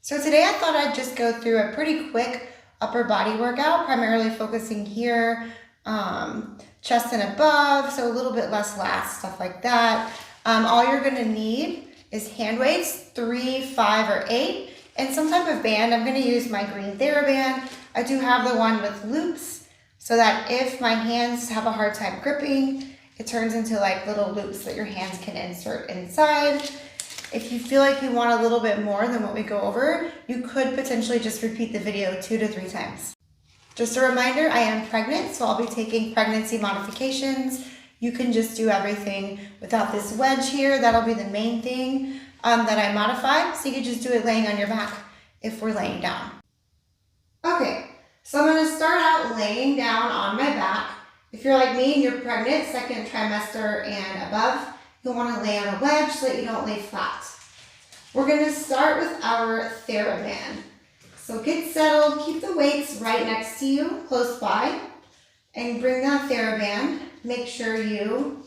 So today I thought I'd just go through a pretty quick upper body workout, primarily focusing here, chest and above, so a little bit less lats, stuff like that. All you're gonna need is hand weights, 3, 5, or 8, and some type of band. I'm gonna use my green theraband. I do have the one with loops, so that if my hands have a hard time gripping, it turns into like little loops that your hands can insert inside. If you feel like you want a little bit more than what we go over, you could potentially just repeat the video 2 to 3 times. Just a reminder, I am pregnant, so I'll be taking pregnancy modifications. You can just do everything without this wedge here. That'll be the main thing that I modified. So you can just do it laying on your back if we're laying down. Okay, so I'm gonna start out laying down on my back. If you're like me and you're pregnant, 2nd trimester and above, you'll want to lay on a wedge so that you don't lay flat. We're going to start with our theraband. So get settled, keep the weights right next to you, close by, and bring that theraband. Make sure you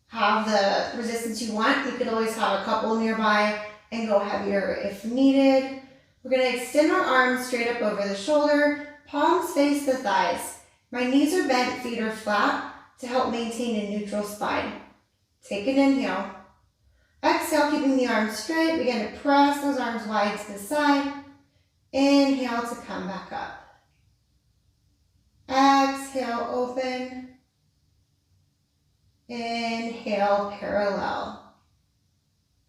have the resistance you want. You could always have a couple nearby and go heavier if needed. We're going to extend our arms straight up over the shoulder, palms face the thighs. My knees are bent, feet are flat to help maintain a neutral spine. Take an inhale. Exhale, keeping the arms straight. Begin to press those arms wide to the side. Inhale to come back up. Exhale, open. Inhale, parallel.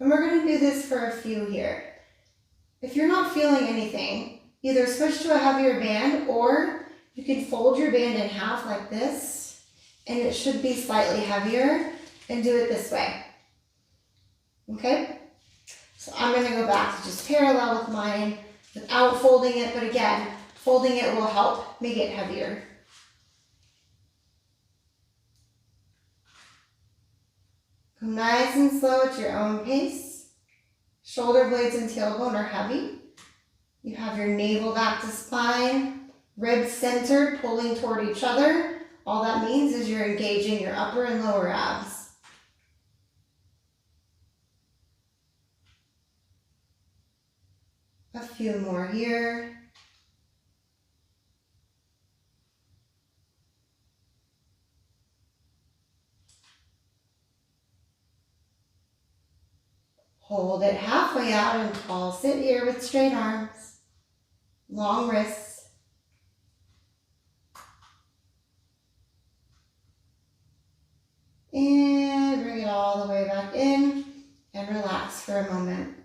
And we're going to do this for a few here. If you're not feeling anything, either switch to a heavier band or you can fold your band in half like this, and it should be slightly heavier. And do it this way. Okay? So I'm going to go back to just parallel with mine without folding it, but again, folding it will help make it heavier. Go nice and slow at your own pace. Shoulder blades and tailbone are heavy. You have your navel back to spine, ribs centered, pulling toward each other. All that means is you're engaging your upper and lower abs. A few more here. Hold it halfway out and pulse it here with straight arms, long wrists. And bring it all the way back in and relax for a moment.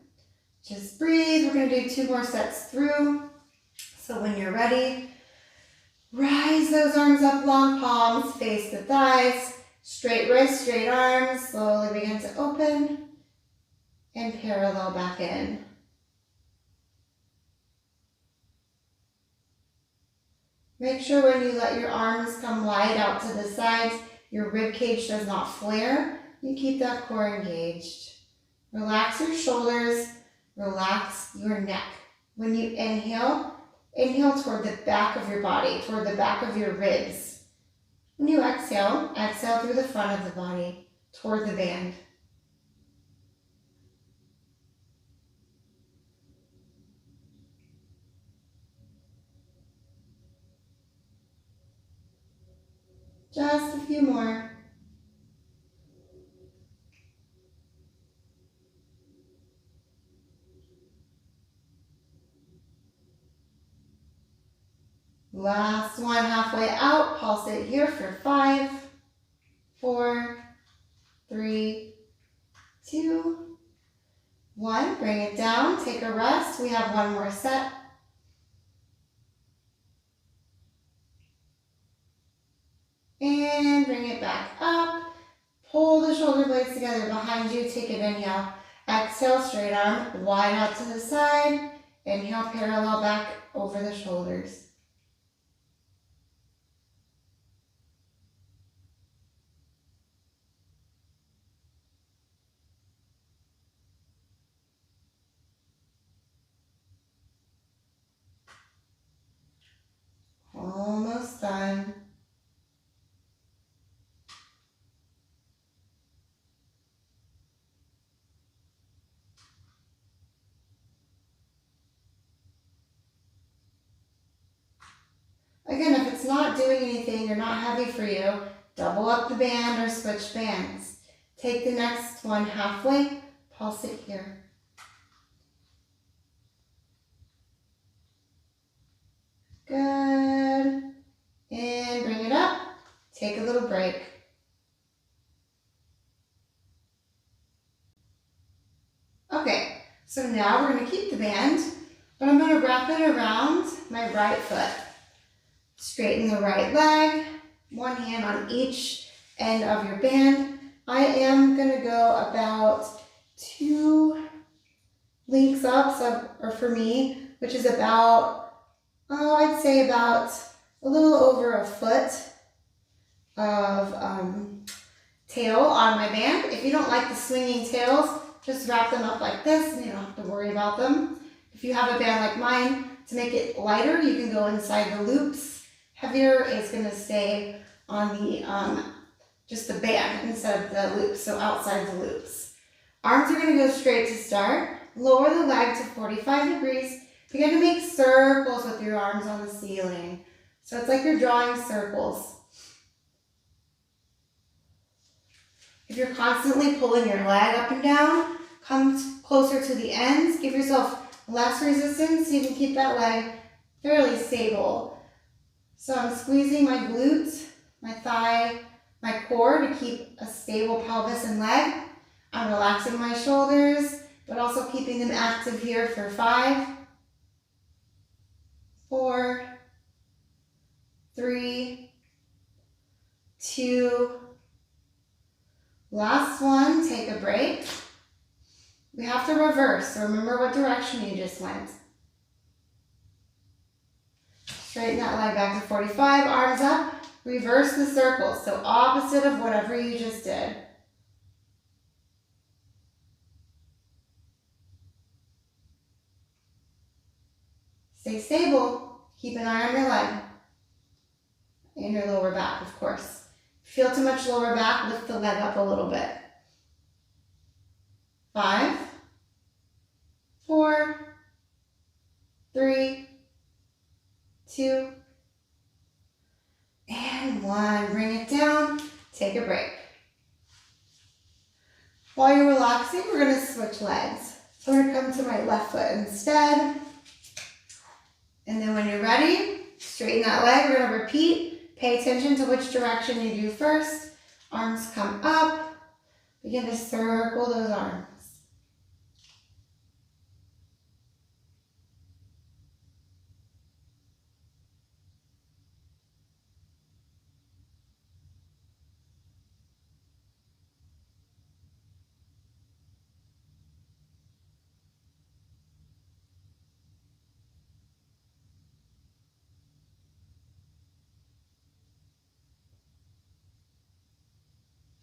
Just breathe. We're going to do 2 more sets through. So when you're ready, rise those arms up, long palms, face the thighs, straight wrists, straight arms. Slowly begin to open and parallel back in. Make sure when you let your arms come wide out to the sides, your rib cage does not flare. You keep that core engaged. Relax your shoulders. Relax your neck. When you inhale, inhale toward the back of your body, toward the back of your ribs. When you exhale, exhale through the front of the body, toward the band. Just a few more. Last one, halfway out. Pulse it here for 5, 4, 3, 2, 1. Bring it down. Take a rest. We have 1 more set. And bring it back up. Pull the shoulder blades together behind you. Take an inhale. Exhale, straight arm wide out to the side. Inhale, parallel back over the shoulders. Almost done. Again, if it's not doing anything or not heavy for you, double up the band or switch bands. Take the next one halfway, pulse it here. Good. And bring it up. Take a little break. Okay, so now we're going to keep the band, but I'm going to wrap it around my right foot. Straighten the right leg, one hand on each end of your band. I am going to go about 2 links up, or for me, which is about, I'd say about a little over a foot of tail on my band. If you don't like the swinging tails, just wrap them up like this and you don't have to worry about them. If you have a band like mine, to make it lighter, you can go inside the loops. Heavier is going to stay on the just the band instead of the loops, so outside the loops. Arms are going to go straight to start. Lower the leg to 45 degrees. Begin to make circles with your arms on the ceiling. So it's like you're drawing circles. If you're constantly pulling your leg up and down, come closer to the ends. Give yourself less resistance so you can keep that leg fairly stable. So I'm squeezing my glutes, my thigh, my core to keep a stable pelvis and leg. I'm relaxing my shoulders, but also keeping them active here for 5, 4, 3, 2, last one, take a break. We have to reverse, so remember what direction you just went. Straighten that leg back to 45, arms up, reverse the circle, so opposite of whatever you just did. Stay stable, keep an eye on your leg and your lower back, of course. If you feel too much lower back, lift the leg up a little bit. 5, 4, 3, 2, and 1. Bring it down, take a break. While you're relaxing, we're going to switch legs. So I'm going to come to my left foot instead. And then when you're ready, straighten that leg. We're going to repeat. Pay attention to which direction you do first. Arms come up. Begin to circle those arms.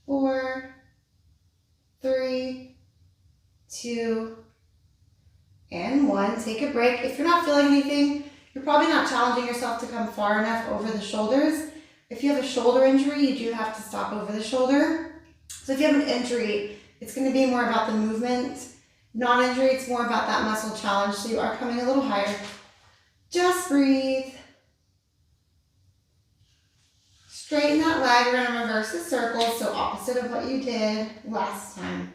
Four, 3, 2, and 1. Take a break. If you're not feeling anything, you're probably not challenging yourself to come far enough over the shoulders. If you have a shoulder injury, you do have to stop over the shoulder. So if you have an injury, it's going to be more about the movement. Non-injury, it's more about that muscle challenge, so you are coming a little higher. Just breathe. Straighten that leg. We're going to reverse the circle, so opposite of what you did last time.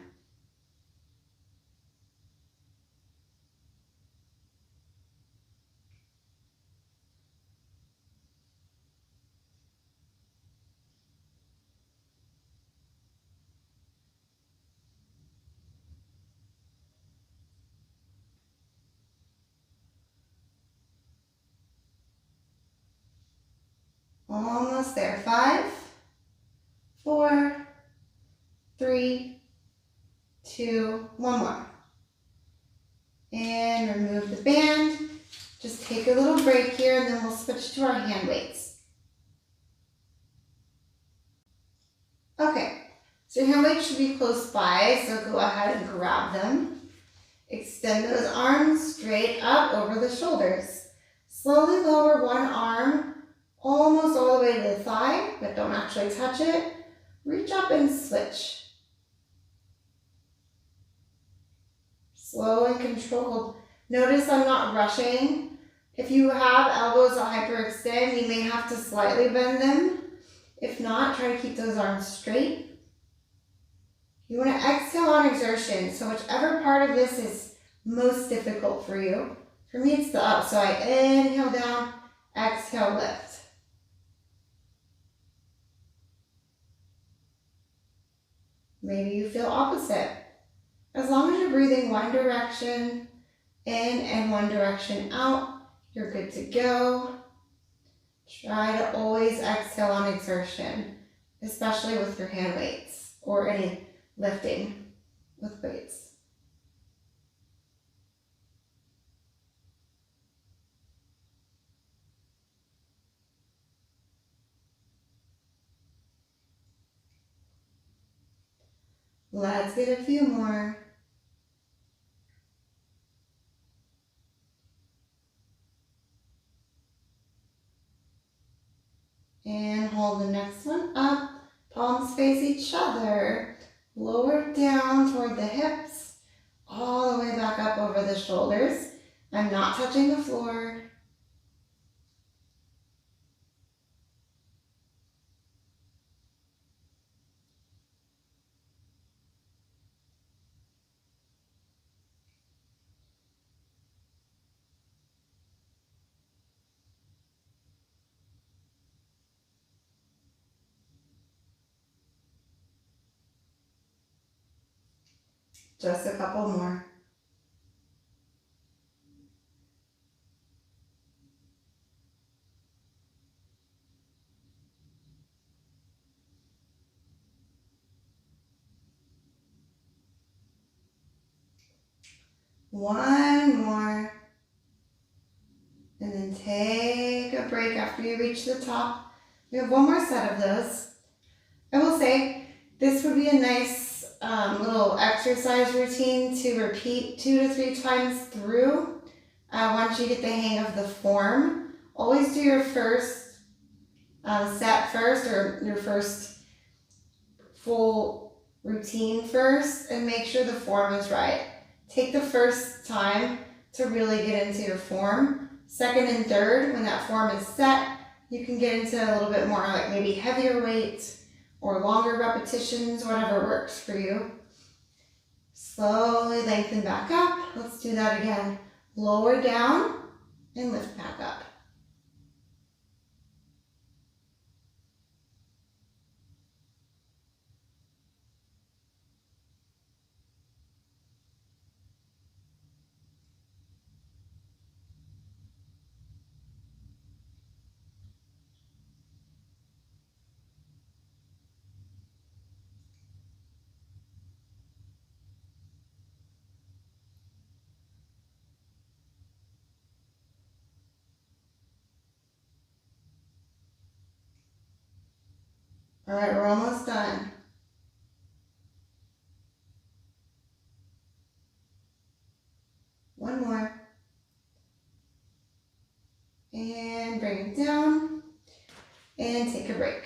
Almost there. 5, 4, 3, 2, 1 more. And remove the band. Just take a little break here and then we'll switch to our hand weights. Okay, so your hand weights should be close by, so go ahead and grab them. Extend those arms straight up over the shoulders. Slowly lower one arm almost all the way to the thigh, but don't actually touch it. Reach up and switch. Slow and controlled. Notice I'm not rushing. If you have elbows that hyperextend, you may have to slightly bend them. If not, try to keep those arms straight. You want to exhale on exertion, so whichever part of this is most difficult for you. For me, it's the up, so I inhale down, exhale, lift. Maybe you feel opposite. As long as you're breathing one direction in and one direction out, you're good to go. Try to always exhale on exertion, especially with your hand weights or any lifting with weights. Let's get a few more. And hold the next one up. Palms face each other. Lower down toward the hips. All the way back up over the shoulders. I'm not touching the floor. Just a couple more. One more. And then take a break after you reach the top. We have one more set of those. I will say this would be a nice little exercise routine to repeat 2 to 3 times through once you get the hang of the form. Always do your first set first, or your first full routine first, and make sure the form is right. Take the first time to really get into your form. Second and third, when that form is set, you can get into a little bit more like maybe heavier weight or longer repetitions, whatever works for you. Slowly lengthen back up. Let's do that again. Lower down and lift back up. All right, we're almost done. One more. And bring it down and take a break.